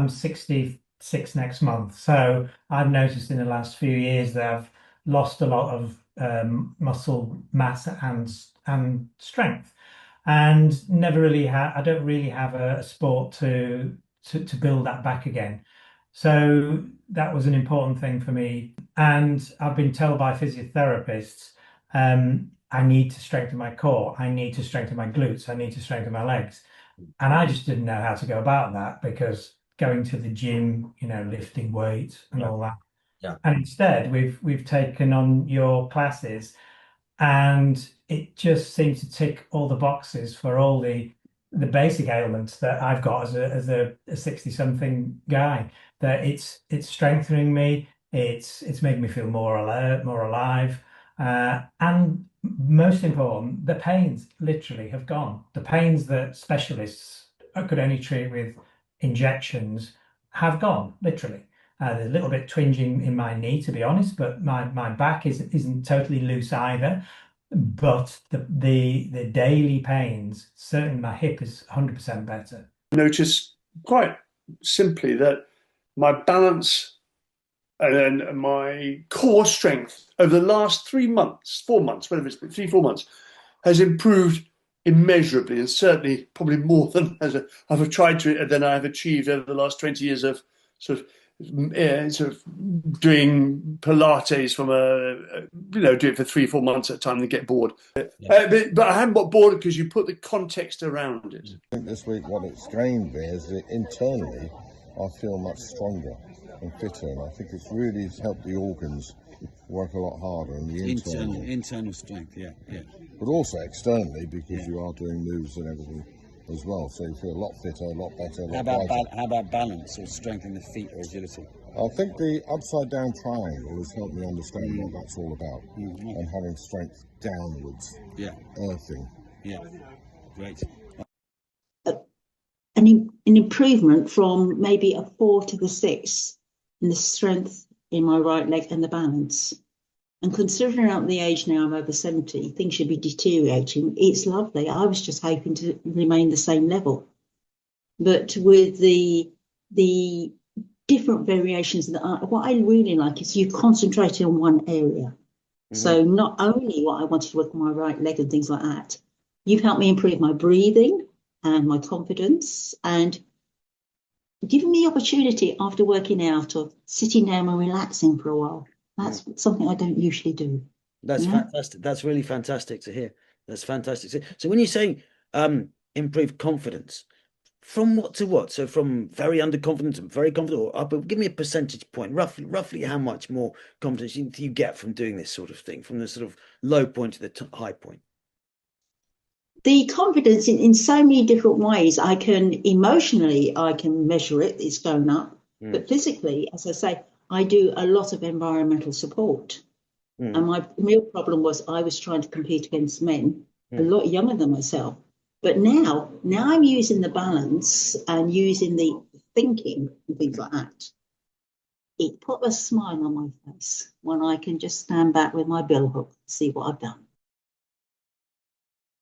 I'm 66 next month. So I've noticed in the last few years that I've lost a lot of muscle mass and strength, and never really have. I don't really have a sport to build that back again. So that was an important thing for me. And I've been told by physiotherapists, I need to strengthen my core. I need to strengthen my glutes. I need to strengthen my legs. And I just didn't know how to go about that because going to the gym, lifting weights and Yeah. all that. Yeah. And instead, we've taken on your classes, and it just seems to tick all the boxes for all the basic ailments that I've got as a 60 something guy. That it's strengthening me. It's making me feel more alert, more alive, and most important, the pains literally have gone. The pains that specialists could only treat with injections have gone literally. There's a little bit twinging in my knee, to be honest, but my back isn't totally loose either. But the daily pains, certainly my hip is 100% better. Notice quite simply that my balance and my core strength over the last 3 months, 4 months, whatever it's been, 3, 4 months, has improved immeasurably, and certainly probably more than I've tried to than I have achieved over the last 20 years of sort of sort of doing Pilates from do it for 3, 4 months at a time and get bored. Yeah. But I haven't got bored because you put the context around it. I think this week what it's gained me is that internally I feel much stronger and fitter, and I think it's really helped the organs work a lot harder and the internal strength, yeah. but also externally because you are doing moves and everything as well, so you feel a lot fitter, a lot better, a lot brighter. How about balance or strengthening the feet or agility? I think the upside down triangle has helped me understand what that's all about, and having strength downwards, earthing. Yeah, great. An improvement from maybe a 4 to the 6 in the strength in my right leg and the balance. And considering I'm at the age now, I'm over 70, things should be deteriorating. It's lovely. I was just hoping to remain the same level. But with the different variations, what I really like is you concentrate on one area. So not only what I wanted to work on my right leg and things like that, you've helped me improve my breathing and my confidence, and given me the opportunity after working out of sitting down and relaxing for a while. That's something I don't usually do. That's fantastic. That's really fantastic to hear. That's fantastic. So when you say improve confidence, from what to what? So from very underconfident and very confident, or up? Give me a percentage point, roughly how much more confidence you get from doing this sort of thing, from the sort of low point to the high point. The confidence in so many different ways. I can measure it, it's going up. But physically, as I say, I do a lot of environmental support. And my real problem was I was trying to compete against men a lot younger than myself. But now I'm using the balance and using the thinking and things like that. It put a smile on my face when I can just stand back with my bill hook and see what I've done.